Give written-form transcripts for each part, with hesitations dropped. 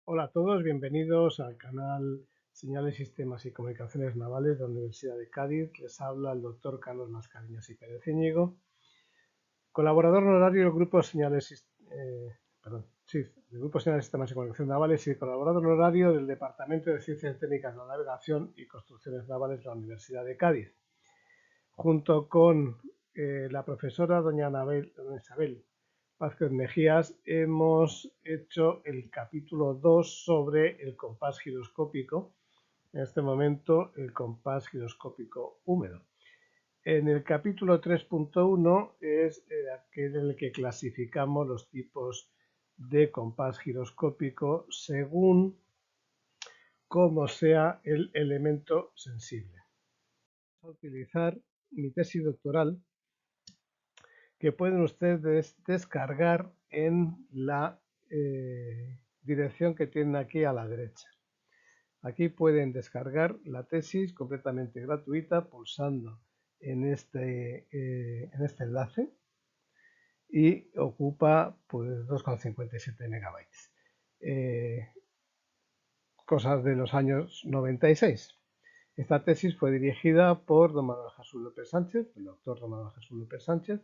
Hola a todos, bienvenidos al canal Señales, Sistemas y Comunicaciones Navales de la Universidad de Cádiz. Les habla el doctor Carlos Mascareñas y Pérez Íñigo, colaborador honorario del Grupo Señales, del Grupo Señales, Sistemas y Comunicaciones Navales y colaborador honorario del Departamento de Ciencias Técnicas de la Navegación y Construcciones Navales de la Universidad de Cádiz, junto con la profesora doña Isabel Vázquez Mejías. Hemos hecho el capítulo 2 sobre el compás giroscópico, en este momento el compás giroscópico húmedo. En el capítulo 3.1 es aquel en el que clasificamos los tipos de compás giroscópico según cómo sea el elemento sensible. Vamos a utilizar mi tesis doctoral, que pueden ustedes descargar en la dirección que tienen aquí a la derecha. Aquí pueden descargar la tesis completamente gratuita pulsando en este enlace y ocupa pues 2,57 megabytes. Cosas de los años 96. Esta tesis fue dirigida por don Manuel Jesús López Sánchez, el doctor don Manuel Jesús López Sánchez,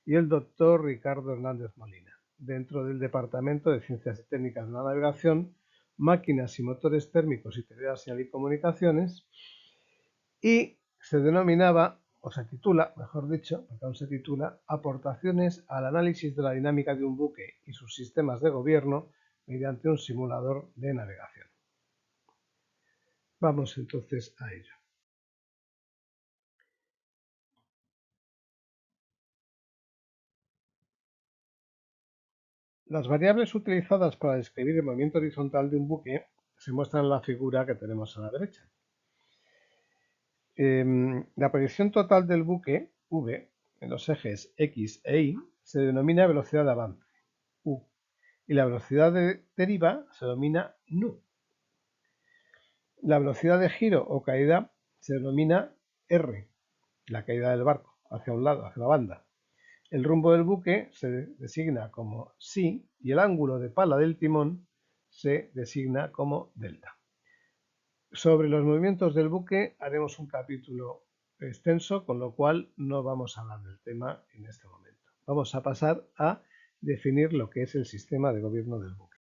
y el doctor Ricardo Hernández Molina, dentro del Departamento de Ciencias y Técnicas de la Navegación, Máquinas y Motores Térmicos y Teoría de Señal y Comunicaciones, y se denominaba, o se titula, mejor dicho, porque aún se titula, Aportaciones al análisis de la dinámica de un buque y sus sistemas de gobierno mediante un simulador de navegación. Vamos entonces a ello. Las variables utilizadas para describir el movimiento horizontal de un buque se muestran en la figura que tenemos a la derecha. La proyección total del buque, V, en los ejes X e Y, se denomina velocidad de avance, U, y la velocidad de deriva se denomina nu. La velocidad de giro o caída se denomina R, la caída del barco, hacia un lado, hacia la banda. El rumbo del buque se designa como psi y el ángulo de pala del timón se designa como delta. Sobre los movimientos del buque haremos un capítulo extenso, con lo cual no vamos a hablar del tema en este momento. Vamos a pasar a definir lo que es el sistema de gobierno del buque.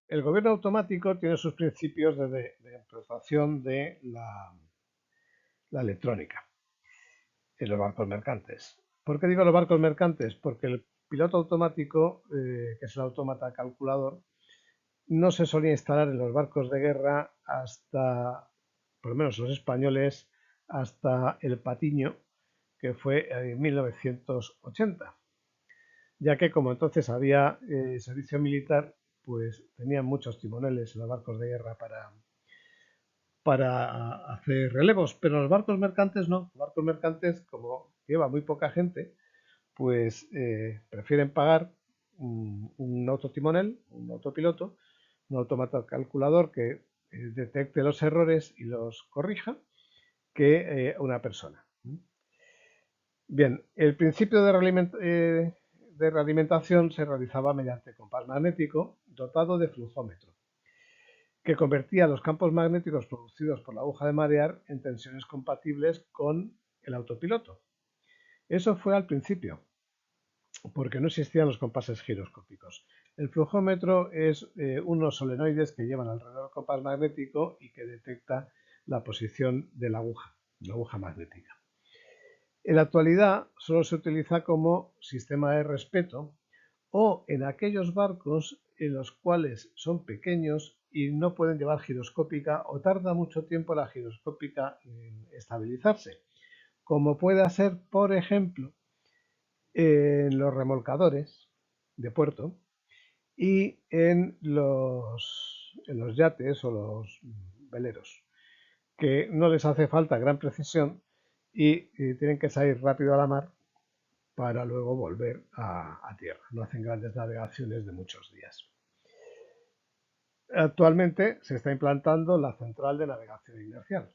El gobierno automático tiene sus principios de implantación de la electrónica en los barcos mercantes. ¿Por qué digo los barcos mercantes? Porque el piloto automático, que es el autómata calculador, no se solía instalar en los barcos de guerra hasta, por lo menos los españoles, hasta el Patiño, que fue en 1980, ya que como entonces había servicio militar, pues tenían muchos timoneles en los barcos de guerra para hacer relevos, pero los barcos mercantes no. Los barcos mercantes, como lleva muy poca gente, pues prefieren pagar un autotimonel, un autopiloto, un automata calculador que detecte los errores y los corrija, que una persona. Bien, el principio de realimentación se realizaba mediante compás magnético dotado de flujómetro, que convertía los campos magnéticos producidos por la aguja de marear en tensiones compatibles con el autopiloto. Eso fue al principio, porque no existían los compases giroscópicos. El flujómetro es unos solenoides que llevan alrededor del compás magnético y que detecta la posición de la aguja magnética. En la actualidad solo se utiliza como sistema de respeto o en aquellos barcos en los cuales son pequeños y no pueden llevar giroscópica o tarda mucho tiempo la giroscópica en estabilizarse, como puede ser, por ejemplo, en los remolcadores de puerto y en los yates o los veleros, que no les hace falta gran precisión y tienen que salir rápido a la mar para luego volver a tierra. No hacen grandes navegaciones de muchos días. Actualmente se está implantando la central de navegación inercial.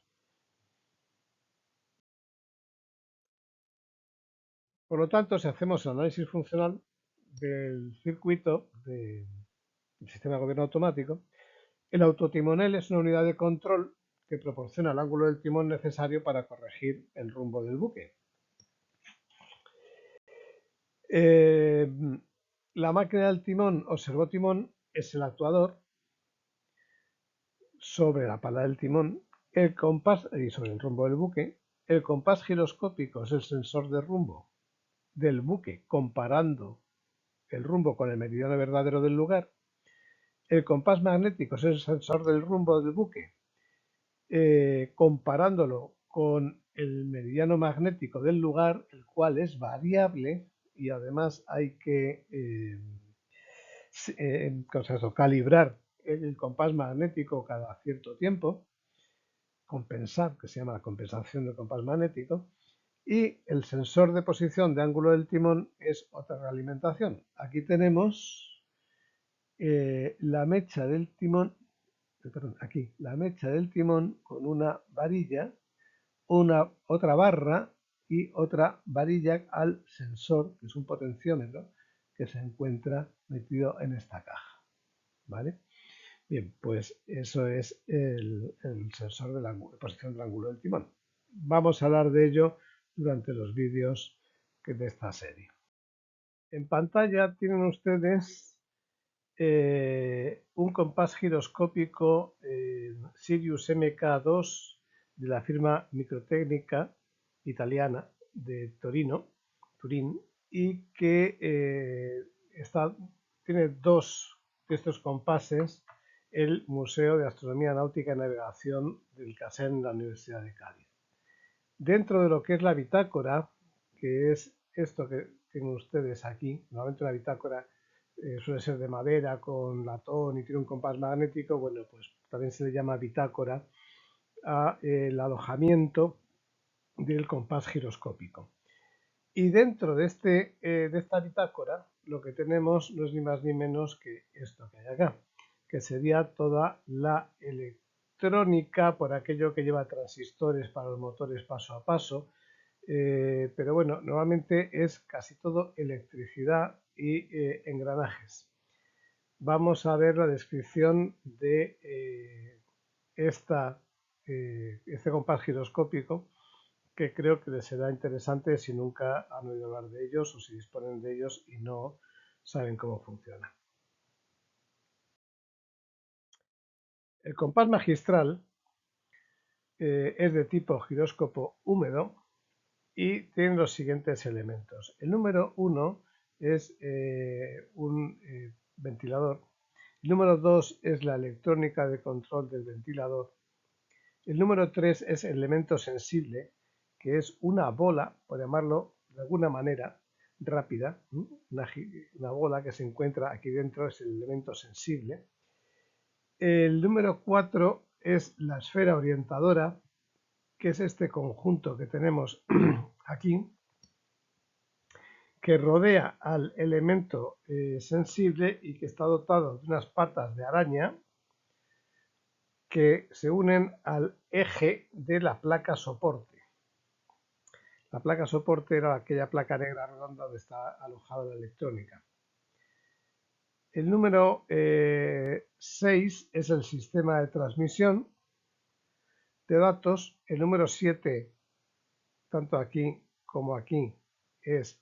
Por lo tanto, si hacemos el análisis funcional del circuito el sistema de gobierno automático. El autotimonel es una unidad de control que proporciona el ángulo del timón necesario para corregir el rumbo del buque. La máquina del timón o servotimón es el actuador sobre la pala del timón, el compás y sobre el rumbo del buque. El compás giroscópico es el sensor de rumbo del buque comparando el rumbo con el meridiano verdadero del lugar. El compás magnético es el sensor del rumbo del buque comparándolo con el meridiano magnético del lugar, el cual es variable y además hay que calibrar el compás magnético cada cierto tiempo, compensar, que se llama la compensación del compás magnético, y el sensor de posición de ángulo del timón es otra realimentación. Aquí tenemos la mecha del timón, perdón, aquí, la mecha del timón con una varilla, otra barra y otra varilla al sensor, que es un potenciómetro que se encuentra metido en esta caja. ¿Vale? Bien, pues eso es el sensor de la posición del ángulo del timón. Vamos a hablar de ello durante los vídeos de esta serie. En pantalla tienen ustedes un compás giroscópico Sirius MK2 de la firma Microtecnica italiana de Turín, y que tiene dos de estos compases el Museo de Astronomía Náutica y Navegación del CASEN de la Universidad de Cádiz. Dentro de lo que es la bitácora, que es esto que tienen ustedes aquí, normalmente una bitácora suele ser de madera con latón y tiene un compás magnético, bueno, pues también se le llama bitácora al alojamiento del compás giroscópico. Y dentro de esta bitácora lo que tenemos no es ni más ni menos que esto que hay acá, que sería toda la electrónica por aquello que lleva transistores para los motores paso a paso, pero bueno, normalmente es casi todo electricidad y engranajes. Vamos a ver la descripción de este compás giroscópico, que creo que les será interesante si nunca han oído hablar de ellos o si disponen de ellos y no saben cómo funciona. El compás magistral es de tipo giróscopo húmedo y tiene los siguientes elementos. El número 1 es un ventilador. El número 2 es la electrónica de control del ventilador. El número 3 es el elemento sensible, que es una bola, por llamarlo de alguna manera rápida, una bola que se encuentra aquí dentro, es el elemento sensible. El número 4 es la esfera orientadora, que es este conjunto que tenemos aquí, que rodea al elemento sensible y que está dotado de unas patas de araña que se unen al eje de la placa soporte. La placa soporte era aquella placa negra redonda donde está alojada la electrónica. El número 6 es el sistema de transmisión de datos. El número 7, tanto aquí como aquí, es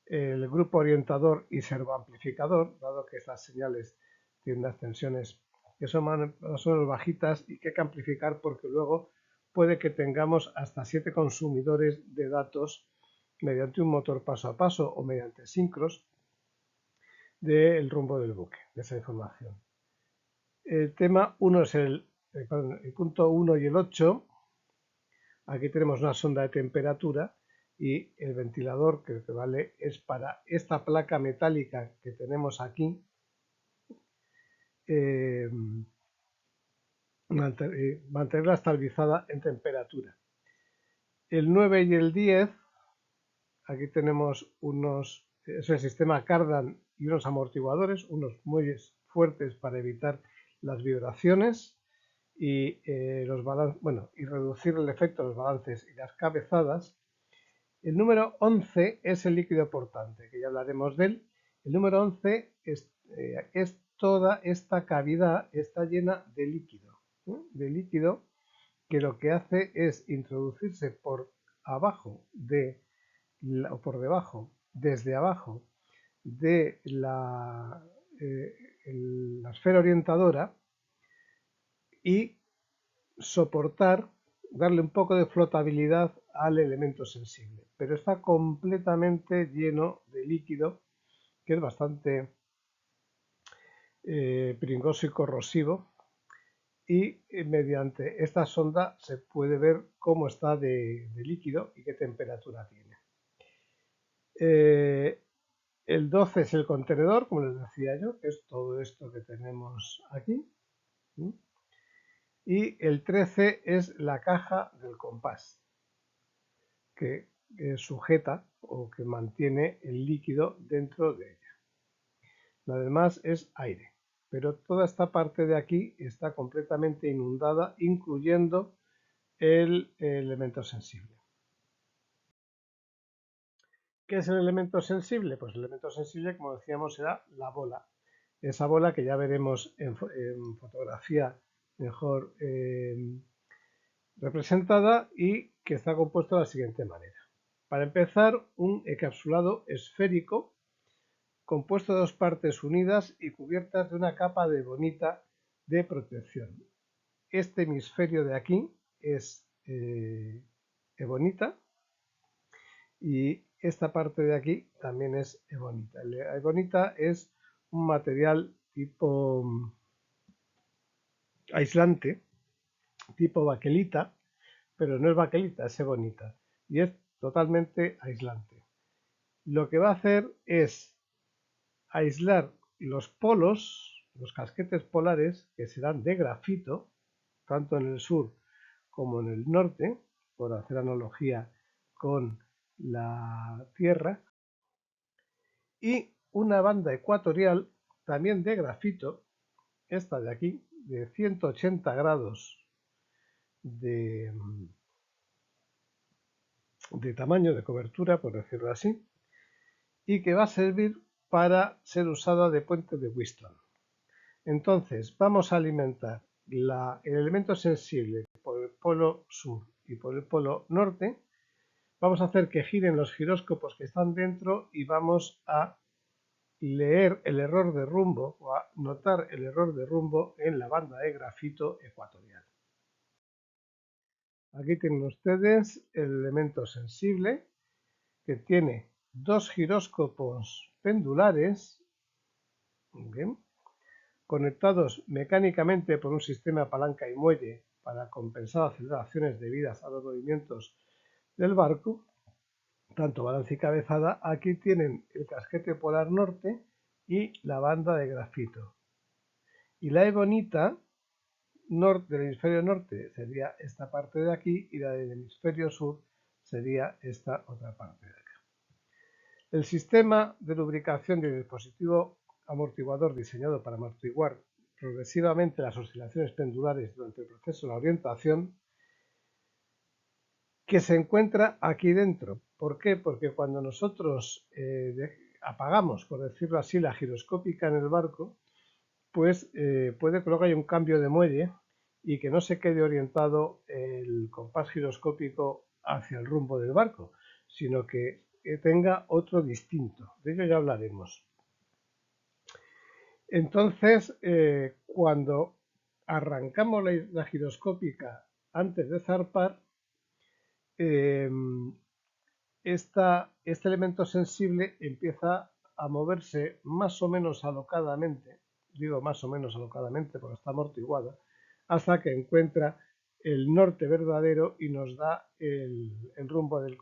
el grupo orientador y servoamplificador, dado que estas señales tienen unas tensiones que son más o menos bajitas y que hay que amplificar porque luego puede que tengamos hasta 7 consumidores de datos mediante un motor paso a paso o mediante sincros del rumbo del buque, de esa información. El tema 1 es el punto 1 y el 8. Aquí tenemos una sonda de temperatura y el ventilador que vale es para esta placa metálica que tenemos aquí, mantenerla estabilizada en temperatura. El 9 y el 10, aquí tenemos es el sistema Cardan y unos amortiguadores, unos muelles fuertes para evitar las vibraciones y y reducir el efecto de los balances y las cabezadas. El número 11 es el líquido portante, que ya hablaremos de él. El número 11 es toda esta cavidad está llena de líquido, ¿eh? De líquido que lo que hace es introducirse por abajo o por debajo, desde abajo de la esfera orientadora y soportar, darle un poco de flotabilidad al elemento sensible. Pero está completamente lleno de líquido, que es bastante pringoso y corrosivo, y mediante esta sonda se puede ver cómo está de líquido y qué temperatura tiene. El 12 es el contenedor, como les decía yo, que es todo esto que tenemos aquí. Y el 13 es la caja del compás, que sujeta o que mantiene el líquido dentro de ella. Lo demás es aire, pero toda esta parte de aquí está completamente inundada, incluyendo el elemento sensible. ¿Qué es el elemento sensible? Pues el elemento sensible, como decíamos, será la bola. Esa bola que ya veremos en fotografía mejor representada y que está compuesto de la siguiente manera. Para empezar, un encapsulado esférico compuesto de dos partes unidas y cubiertas de una capa de ebonita de protección. Este hemisferio de aquí es ebonita y esta parte de aquí también es ebonita. La ebonita es un material tipo aislante, tipo baquelita, pero no es baquelita, es ebonita y es totalmente aislante. Lo que va a hacer es aislar los polos, los casquetes polares, que serán de grafito, tanto en el sur como en el norte, por hacer analogía con la Tierra, y una banda ecuatorial también de grafito, esta de aquí, de 180 grados de tamaño de cobertura, por decirlo así, y que va a servir para ser usada de puente de Wheatstone. Entonces, vamos a alimentar el elemento sensible por el polo sur y por el polo norte. Vamos a hacer que giren los giróscopos que están dentro y vamos a leer el error de rumbo o a notar el error de rumbo en la banda de grafito ecuatorial. Aquí tienen ustedes el elemento sensible que tiene dos giróscopos pendulares, bien, conectados mecánicamente por un sistema palanca y muelle para compensar aceleraciones debidas a los movimientos del barco, tanto balance y cabezada. Aquí tienen el casquete polar norte y la banda de grafito. Y la ebonita del hemisferio norte sería esta parte de aquí y la del hemisferio sur sería esta otra parte de acá. El sistema de lubricación del dispositivo amortiguador diseñado para amortiguar progresivamente las oscilaciones pendulares durante el proceso de la orientación, que se encuentra aquí dentro. ¿Por qué? Porque cuando nosotros apagamos, por decirlo así, la giroscópica en el barco, pues puede que luego haya un cambio de muelle y que no se quede orientado el compás giroscópico hacia el rumbo del barco, sino que tenga otro distinto. De ello ya hablaremos. Entonces, cuando arrancamos la giroscópica antes de zarpar, este elemento sensible empieza a moverse más o menos alocadamente, digo más o menos alocadamente porque está amortiguada, hasta que encuentra el norte verdadero y nos da el rumbo del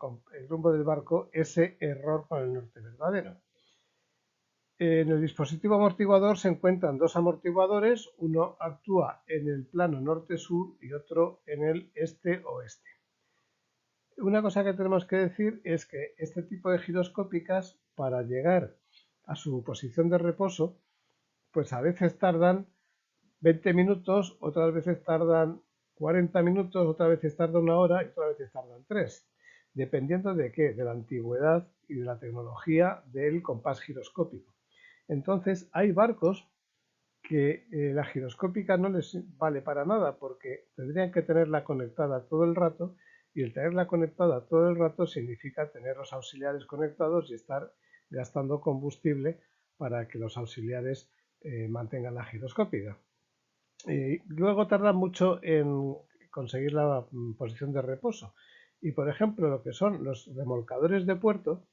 barco, ese error con el norte verdadero. En el dispositivo amortiguador se encuentran dos amortiguadores, uno actúa en el plano norte-sur y otro en el este-oeste. Una cosa que tenemos que decir es que este tipo de giroscópicas, para llegar a su posición de reposo, pues a veces tardan 20 minutos, otras veces tardan 40 minutos, otras veces tardan una hora y otras veces tardan 3, dependiendo de qué, de la antigüedad y de la tecnología del compás giroscópico. Entonces hay barcos que la giroscópica no les vale para nada porque tendrían que tenerla conectada todo el rato, y el tenerla conectada todo el rato significa tener los auxiliares conectados y estar gastando combustible para que los auxiliares mantengan la giroscópica. Luego tarda mucho en conseguir la posición de reposo. Y por ejemplo, lo que son los remolcadores de puerto,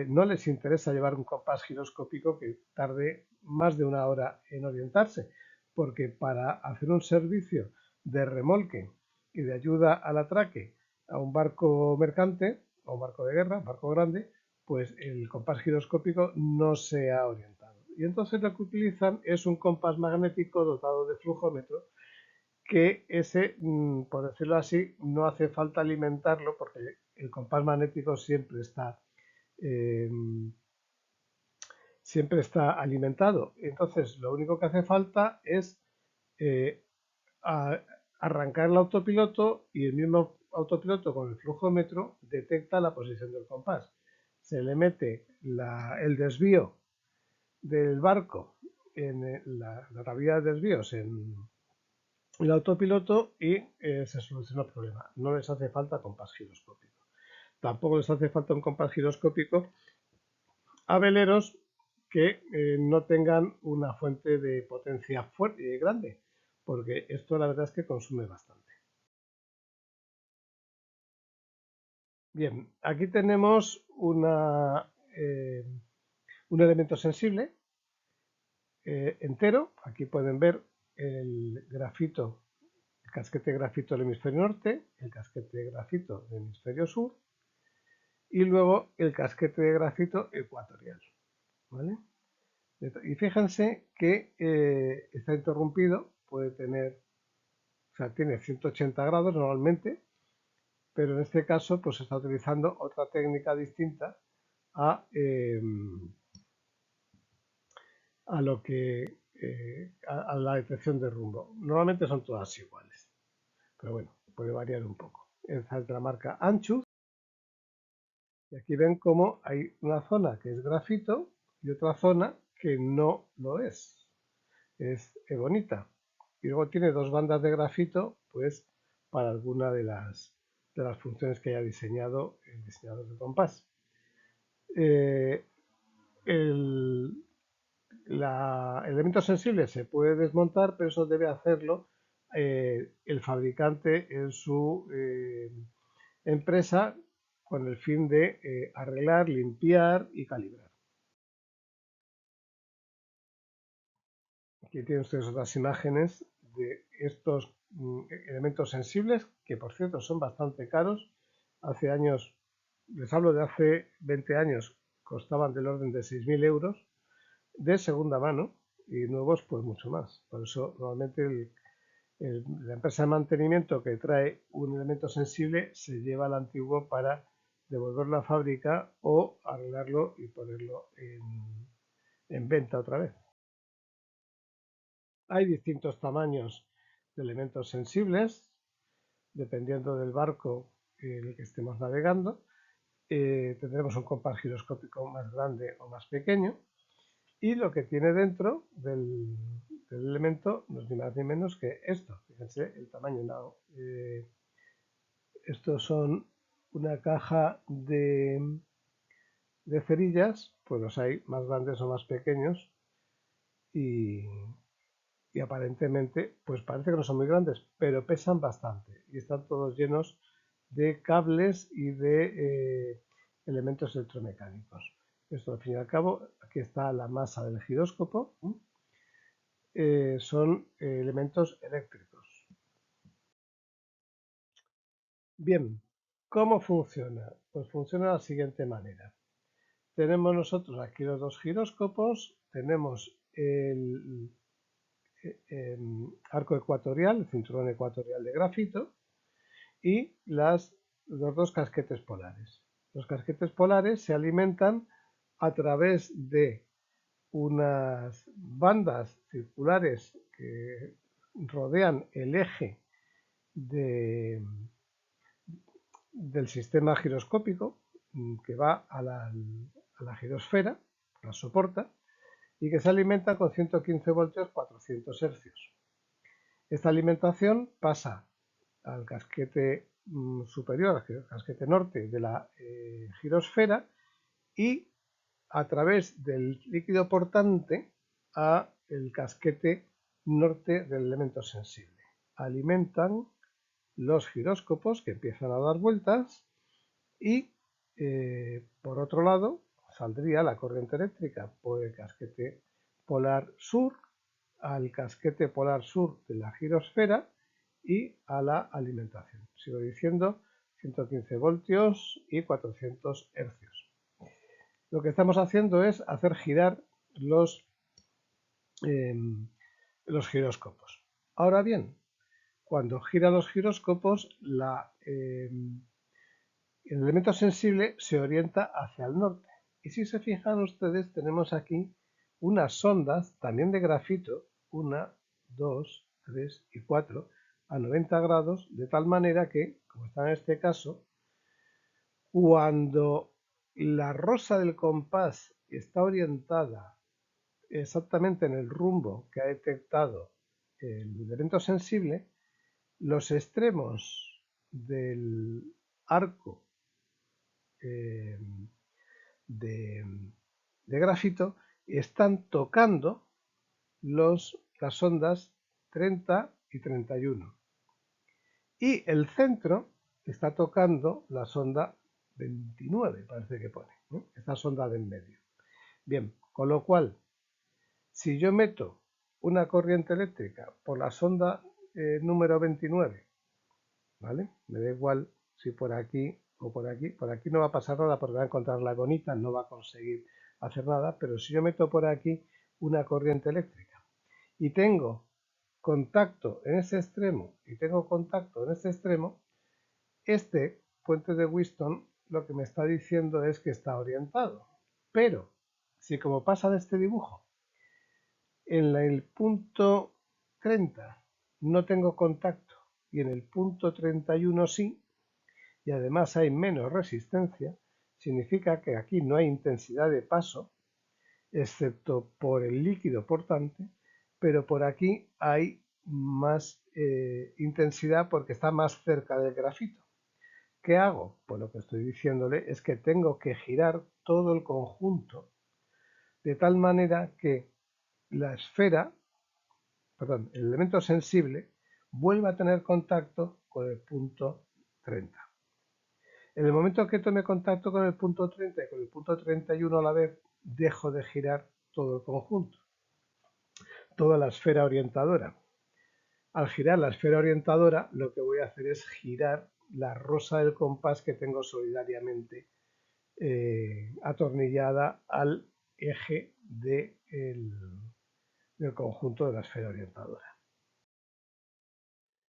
no les interesa llevar un compás giroscópico que tarde más de una hora en orientarse, porque para hacer un servicio de remolque y de ayuda al atraque a un barco mercante, a un barco de guerra, un barco grande, pues el compás giroscópico no se ha orientado. Y entonces lo que utilizan es un compás magnético dotado de flujómetro, que ese, por decirlo así, no hace falta alimentarlo porque el compás magnético eh, siempre está alimentado. Entonces, lo único que hace falta es eh, arrancar el autopiloto, y el mismo autopiloto con el flujómetro detecta la posición del compás. Se le mete el desvío del barco en la tablilla de desvíos en el autopiloto y se soluciona el problema. No les hace falta compás giroscópico. Tampoco les hace falta un compás giroscópico a veleros que no tengan una fuente de potencia fuerte y grande, porque esto la verdad es que consume bastante. Bien, aquí tenemos un elemento sensible entero. Aquí pueden ver el grafito, el casquete de grafito del hemisferio norte, el casquete de grafito del hemisferio sur y luego el casquete de grafito ecuatorial. ¿Vale? Y fíjense que está interrumpido, puede tener, o sea, tiene 180 grados normalmente, pero en este caso pues se está utilizando otra técnica distinta a, a lo que a la detección de rumbo. Normalmente son todas iguales, pero bueno, puede variar un poco. Esta es de la marca Anchus, y aquí ven cómo hay una zona que es grafito y otra zona que no lo es ebonita. Y luego tiene dos bandas de grafito, pues para alguna de las funciones que haya diseñado el diseñador de compás. El elemento sensible se puede desmontar, pero eso debe hacerlo el fabricante en su empresa, con el fin de arreglar, limpiar y calibrar. Aquí tienen ustedes otras imágenes de estos elementos sensibles, que por cierto son bastante caros. Hace años, les hablo de hace 20 años, costaban del orden de 6.000 euros de segunda mano, y nuevos pues mucho más. Por eso normalmente la empresa de mantenimiento que trae un elemento sensible se lleva al antiguo para devolverlo a fábrica o arreglarlo y ponerlo en venta otra vez. Hay distintos tamaños de elementos sensibles, dependiendo del barco en el que estemos navegando. Tendremos un compás giroscópico más grande o más pequeño, y lo que tiene dentro del elemento no es ni más ni menos que esto. Fíjense el tamaño. Estos son una caja de cerillas, pues los hay más grandes o más pequeños, y, y aparentemente, pues parece que no son muy grandes, pero pesan bastante y están todos llenos de cables y de elementos electromecánicos. Esto, al fin y al cabo, aquí está la masa del giróscopo, son elementos eléctricos. Bien, ¿cómo funciona? Pues funciona de la siguiente manera. Tenemos nosotros aquí los dos giróscopos, tenemos el arco ecuatorial, el cinturón ecuatorial de grafito, y los dos casquetes polares. Los casquetes polares se alimentan a través de unas bandas circulares que rodean el eje del sistema giroscópico, que va a la girosfera, la soporta, y que se alimenta con 115 voltios 400 hercios. Esta alimentación pasa al casquete superior, al casquete norte de la girosfera y a través del líquido portante a el casquete norte del elemento sensible. Alimentan los giróscopos que empiezan a dar vueltas y por otro lado saldría la corriente eléctrica por el casquete polar sur al casquete polar sur de la girosfera y a la alimentación. Sigo diciendo 115 voltios y 400 hercios. Lo que estamos haciendo es hacer girar los giróscopos. Ahora bien, cuando gira los giróscopos, el elemento sensible se orienta hacia el norte. Y si se fijan ustedes, tenemos aquí unas sondas, también de grafito, 1, 2, 3 y 4, a 90 grados, de tal manera que, como está en este caso, cuando la rosa del compás está orientada exactamente en el rumbo que ha detectado el elemento sensible, los extremos del arco de grafito están tocando las ondas 30 y 31. Y el centro está tocando la sonda 29, parece que pone, ¿no? Esta sonda de en medio. Bien, con lo cual, si yo meto una corriente eléctrica por la sonda número 29, ¿vale? Me da igual si por aquí o por aquí no va a pasar nada porque va a encontrar la bonita, no va a conseguir hacer nada, pero si yo meto por aquí una corriente eléctrica y tengo contacto en ese extremo y tengo contacto en este extremo, este puente de Wheatstone lo que me está diciendo es que está orientado. Pero si, como pasa en este dibujo, en el punto 30 no tengo contacto y en el punto 31 sí, y además hay menos resistencia, significa que aquí no hay intensidad de paso, excepto por el líquido portante, pero por aquí hay más intensidad porque está más cerca del grafito. ¿Qué hago? Pues lo que estoy diciéndole es que tengo que girar todo el conjunto de tal manera que la esfera, perdón, el elemento sensible vuelva a tener contacto con el punto 30. En el momento que tome contacto con el punto 30 y con el punto 31 a la vez, dejo de girar todo el conjunto, toda la esfera orientadora. Al girar la esfera orientadora, lo que voy a hacer es girar la rosa del compás que tengo solidariamente atornillada al eje del conjunto de la esfera orientadora.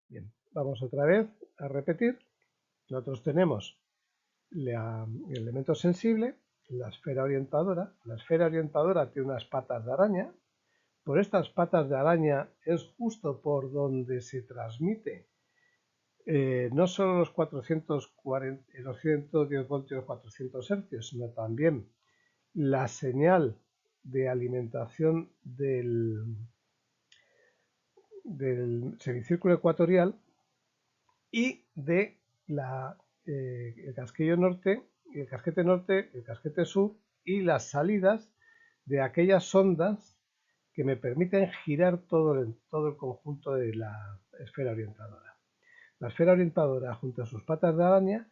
Bien, vamos otra vez a repetir. Nosotros tenemos el elemento sensible, la esfera orientadora. La esfera orientadora tiene unas patas de araña. Por estas patas de araña es justo por donde se transmite no solo los 110 voltios 400 hercios, sino también la señal de alimentación del semicírculo ecuatorial y de el casquillo norte, el casquete norte, el casquete sur y las salidas de aquellas ondas que me permiten girar todo el conjunto de la esfera orientadora. La esfera orientadora junto a sus patas de araña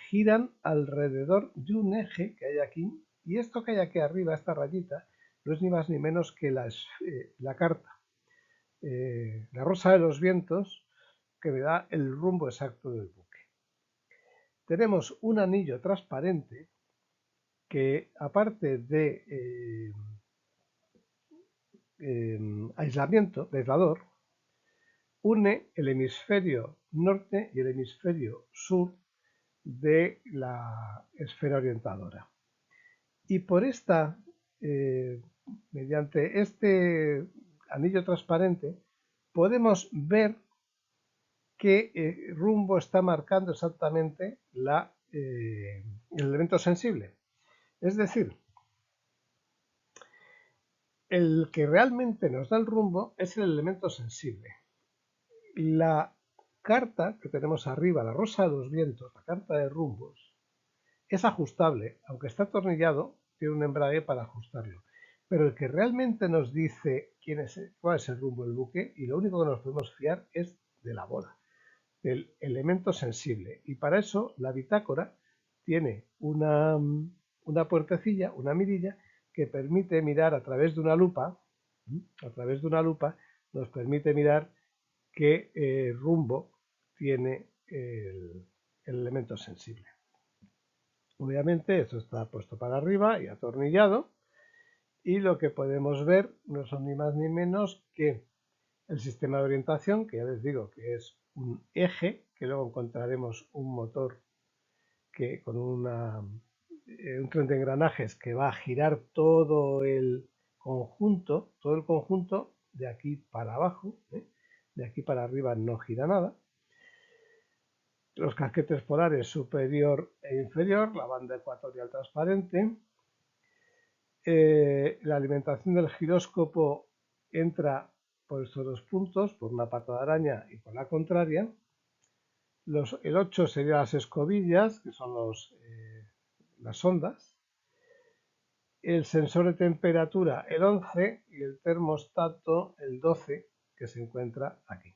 giran alrededor de un eje que hay aquí, y esto que hay aquí arriba, esta rayita, no es ni más ni menos que la carta, la rosa de los vientos, que me da el rumbo exacto del buque. Tenemos un anillo transparente que, aparte de aislamiento, de aislador, une el hemisferio norte y el hemisferio sur de la esfera orientadora. Y por mediante este anillo transparente, podemos ver qué rumbo está marcando exactamente el elemento sensible. Es decir, El que realmente nos da el rumbo es el elemento sensible. La carta que tenemos arriba, la rosa de los vientos, la carta de rumbos, es ajustable, aunque está atornillado, tiene un embrague para ajustarlo. Pero el que realmente nos dice cuál es el rumbo del buque, y lo único que nos podemos fiar es de la bola, del elemento sensible. Y para eso la bitácora tiene una puertecilla, una mirilla, que permite mirar a través de una lupa, nos permite mirar qué rumbo tiene el elemento sensible. Obviamente esto está puesto para arriba y atornillado, y lo que podemos ver no son ni más ni menos que el sistema de orientación, que ya les digo que es un eje, que luego encontraremos un motor que con un tren de engranajes que va a girar todo el conjunto de aquí para abajo, de aquí para arriba no gira nada. Los casquetes polares superior e inferior, la banda ecuatorial transparente. La alimentación del giróscopo entra por estos dos puntos, por una pata de araña y por la contraria. El 8 serían las escobillas, que son las ondas. El sensor de temperatura, el 11, y el termostato, el 12, que se encuentra aquí.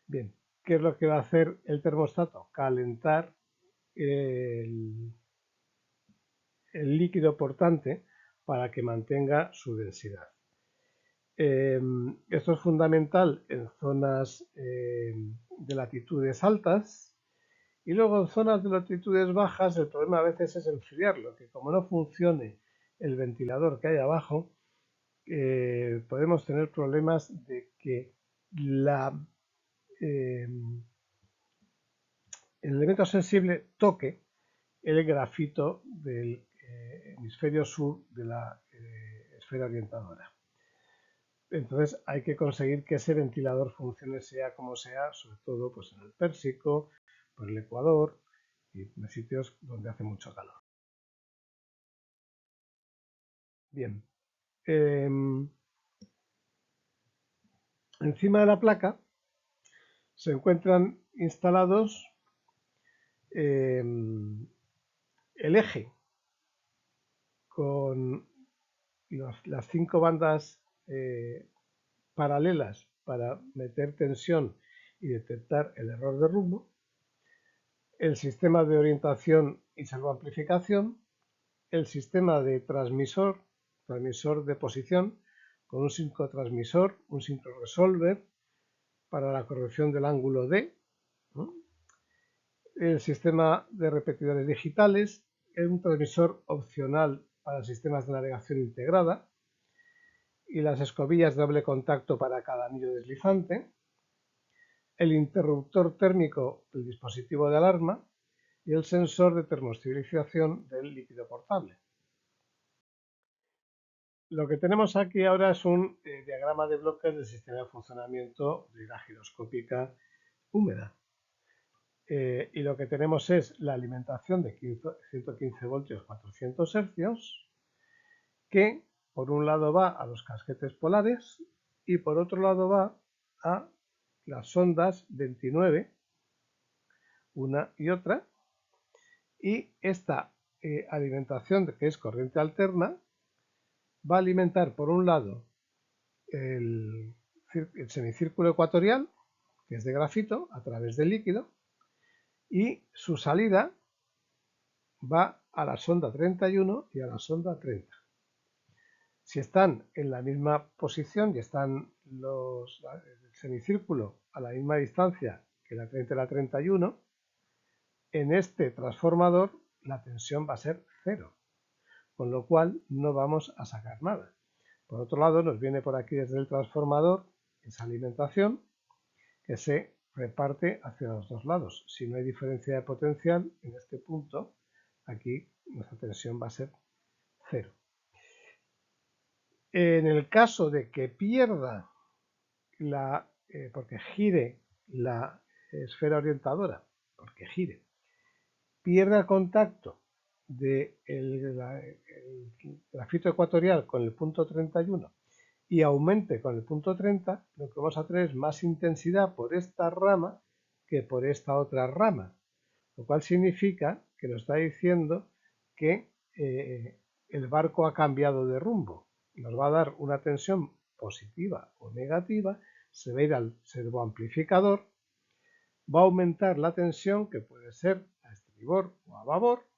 Bien, ¿qué es lo que va a hacer el termostato? Calentar el líquido portante para que mantenga su densidad. Esto es fundamental en zonas de latitudes altas, y luego en zonas de latitudes bajas el problema a veces es enfriarlo, que como no funcione el ventilador que hay abajo, podemos tener problemas de que el elemento sensible toque el grafito del hemisferio sur de la esfera orientadora. Entonces hay que conseguir que ese ventilador funcione sea como sea, sobre todo pues en el Pérsico, por el Ecuador y en sitios donde hace mucho calor. Bien, encima de la placa se encuentran instalados el eje con las 5 bandas paralelas para meter tensión y detectar el error de rumbo, el sistema de orientación y salvoamplificación, el sistema de transmisor de posición, con un sincrotransmisor, un sincroresolver para la corrección del ángulo D, ¿no? El sistema de repetidores digitales, un transmisor opcional para sistemas de navegación integrada, y las escobillas de doble contacto para cada anillo deslizante, el interruptor térmico del dispositivo de alarma y el sensor de termoesterilización del líquido portable. Lo que tenemos aquí ahora es un diagrama de bloques del sistema de funcionamiento de la giroscópica húmeda. Y lo que tenemos es la alimentación de 115 voltios 400 hercios, que por un lado va a los casquetes polares y por otro lado va a las ondas 29, una y otra, y esta alimentación, que es corriente alterna, va a alimentar por un lado el semicírculo ecuatorial, que es de grafito, a través del líquido, y su salida va a la sonda 31 y a la sonda 30. Si están en la misma posición y están el semicírculo a la misma distancia que la 30 y la 31, en este transformador la tensión va a ser 0, con lo cual no vamos a sacar nada. Por otro lado, nos viene por aquí desde el transformador esa alimentación que se reparte hacia los dos lados. Si no hay diferencia de potencial en este punto, aquí nuestra tensión va a ser 0. En el caso de que pierda porque gire la esfera orientadora, pierda el contacto del grafito ecuatorial con el punto 31 y aumente con el punto 30, lo que vamos a tener es más intensidad por esta rama que por esta otra rama, lo cual significa que nos está diciendo que el barco ha cambiado de rumbo. Nos va a dar una tensión positiva o negativa, se va a ir al servoamplificador, va a aumentar la tensión, que puede ser a estribor o a babor,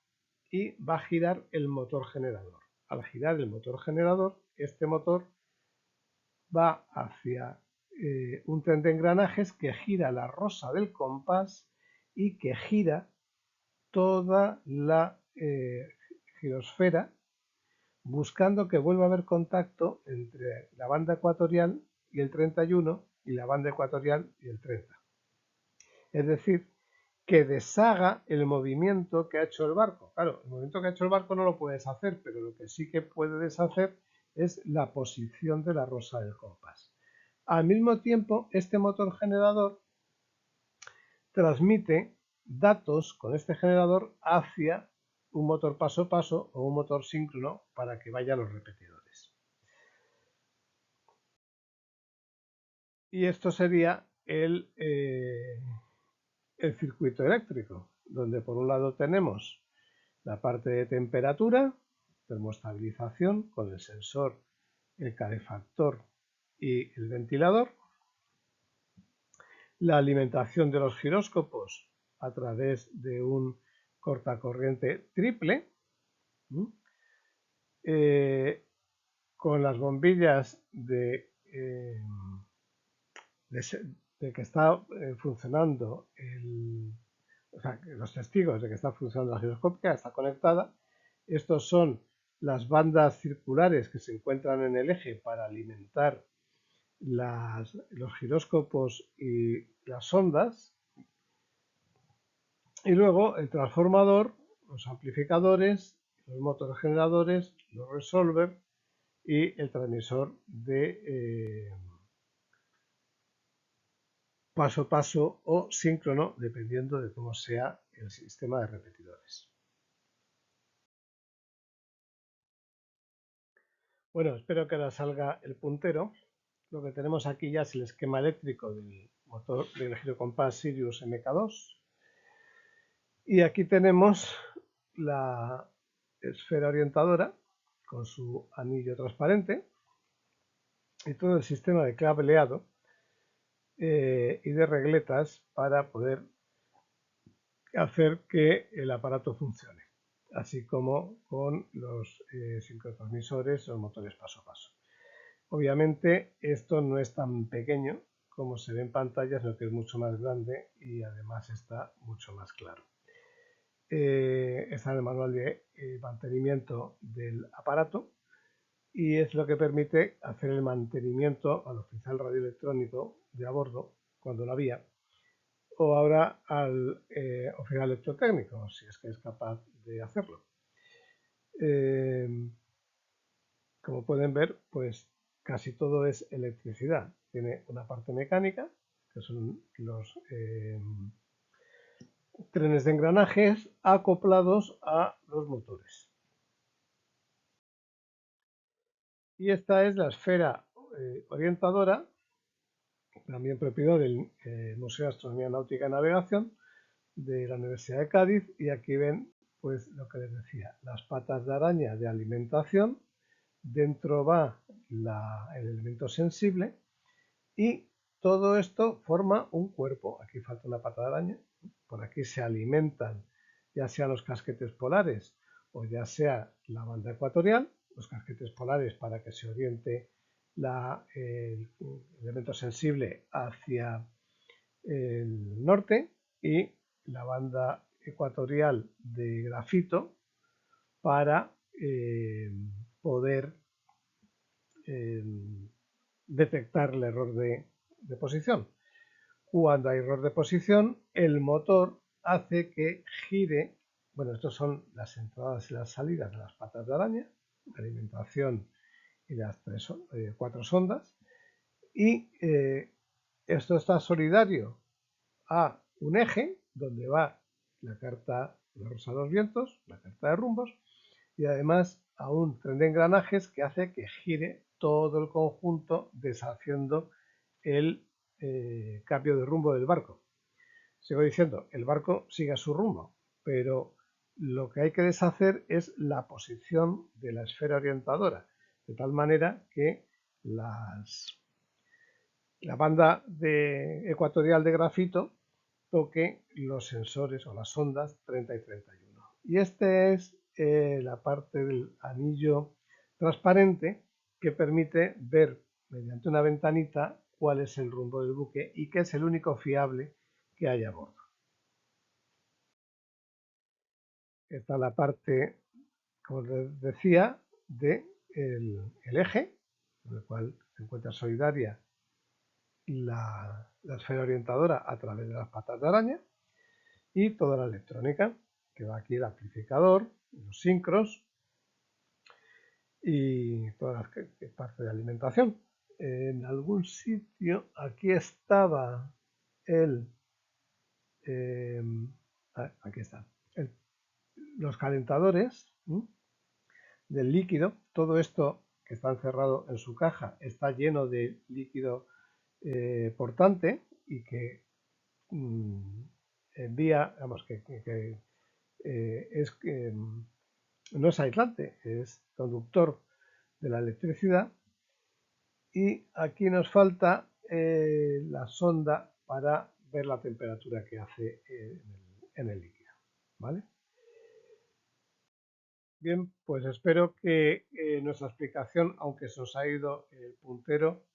y va a girar el motor generador. Al girar el motor generador, este motor va hacia un tren de engranajes que gira la rosa del compás y que gira toda la girosfera, buscando que vuelva a haber contacto entre la banda ecuatorial y el 31 y la banda ecuatorial y el 30. Es decir, que deshaga el movimiento que ha hecho el barco. Claro, el movimiento que ha hecho el barco no lo puedes hacer, pero lo que sí que puede deshacer es la posición de la rosa del compás. Al mismo tiempo, este motor generador transmite datos con este generador hacia un motor paso a paso o un motor síncrono para que vayan los repetidores. Y esto sería el circuito eléctrico, donde por un lado tenemos la parte de temperatura, termostabilización con el sensor, el calefactor y el ventilador, la alimentación de los giróscopos a través de un cortacorriente triple, con las bombillas de que está funcionando o sea, los testigos de que está funcionando la giroscópica, está conectada. Estos son las bandas circulares que se encuentran en el eje para alimentar los giróscopos y las ondas. Y luego el transformador, los amplificadores, los motores generadores, los resolver y el transmisor de paso a paso o síncrono, dependiendo de cómo sea el sistema de repetidores. Bueno, espero que ahora salga el puntero. Lo que tenemos aquí ya es el esquema eléctrico del motor del girocompás Sirius MK2. Y aquí tenemos la esfera orientadora con su anillo transparente y todo el sistema de cableado y de regletas para poder hacer que el aparato funcione, así como con los sincrotransmisores o motores paso a paso. Obviamente esto no es tan pequeño como se ve en pantalla, sino que es mucho más grande y además está mucho más claro. Está en el manual de mantenimiento del aparato y es lo que permite hacer el mantenimiento al oficial radioelectrónico de a bordo, cuando lo había, o ahora al oficial electrotécnico, si es que es capaz de hacerlo. Como pueden ver, pues casi todo es electricidad. Tiene una parte mecánica, que son los trenes de engranajes acoplados a los motores. Y esta es la esfera orientadora, también propiedad del Museo de Astronomía Náutica y Navegación de la Universidad de Cádiz, y aquí ven pues lo que les decía, las patas de araña de alimentación, dentro va el elemento sensible y todo esto forma un cuerpo. Aquí falta una pata de araña, por aquí se alimentan ya sean los casquetes polares o ya sea la banda ecuatorial, los casquetes polares para que se oriente el elemento sensible hacia el norte y la banda ecuatorial de grafito para poder detectar el error de posición. Cuando hay error de posición, el motor hace que gire. Bueno, estas son las entradas y las salidas de las patas de araña, la alimentación y las 4 sondas. Y esto está solidario a un eje donde va la carta una rosa de los vientos, una carta de rumbos, y además a un tren de engranajes que hace que gire todo el conjunto deshaciendo el cambio de rumbo del barco. Sigo diciendo, el barco sigue a su rumbo, pero lo que hay que deshacer es la posición de la esfera orientadora, de tal manera que la banda ecuatorial de grafito toque los sensores o las ondas 30 y 31. Y esta es la parte del anillo transparente que permite ver mediante una ventanita cuál es el rumbo del buque y que es el único fiable que hay a bordo. Esta es la parte, como les decía, del eje, con el cual se encuentra solidaria la esfera orientadora a través de las patas de araña, y toda la electrónica, que va aquí el amplificador, los sincros y toda la parte de alimentación. En algún sitio aquí estaba el aquí está los calentadores del líquido. Todo esto que está encerrado en su caja está lleno de líquido portante y que envía, vamos, no es aislante, es conductor de la electricidad. Y aquí nos falta la sonda para ver la temperatura que hace en el líquido, ¿vale? Bien, pues espero que nuestra explicación, aunque se os ha ido el puntero,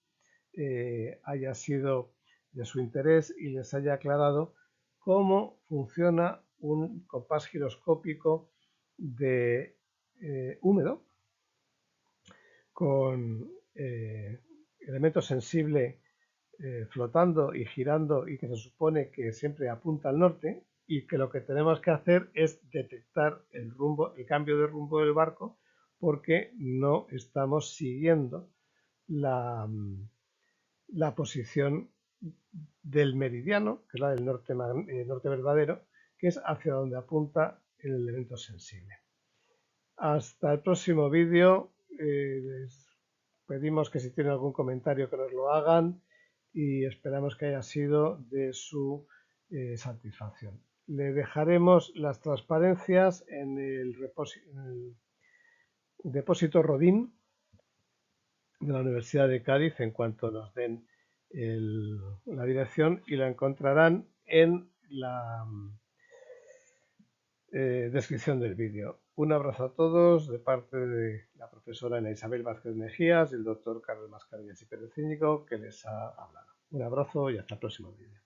haya sido de su interés y les haya aclarado cómo funciona un compás giroscópico de húmedo con elemento sensible flotando y girando y que se supone que siempre apunta al norte, y que lo que tenemos que hacer es detectar el rumbo, el cambio de rumbo del barco, porque no estamos siguiendo la posición del meridiano, que es la del norte verdadero, que es hacia donde apunta el elemento sensible. Hasta el próximo vídeo. Les pedimos que si tienen algún comentario que nos lo hagan y esperamos que haya sido de su satisfacción. Le dejaremos las transparencias en el depósito Rodin de la Universidad de Cádiz en cuanto nos den la dirección, y la encontrarán en la descripción del vídeo. Un abrazo a todos de parte de la profesora Ana Isabel Vázquez Mejías y el doctor Carlos Mascarillas y Pérez Íñigo, que les ha hablado. Un abrazo y hasta el próximo vídeo.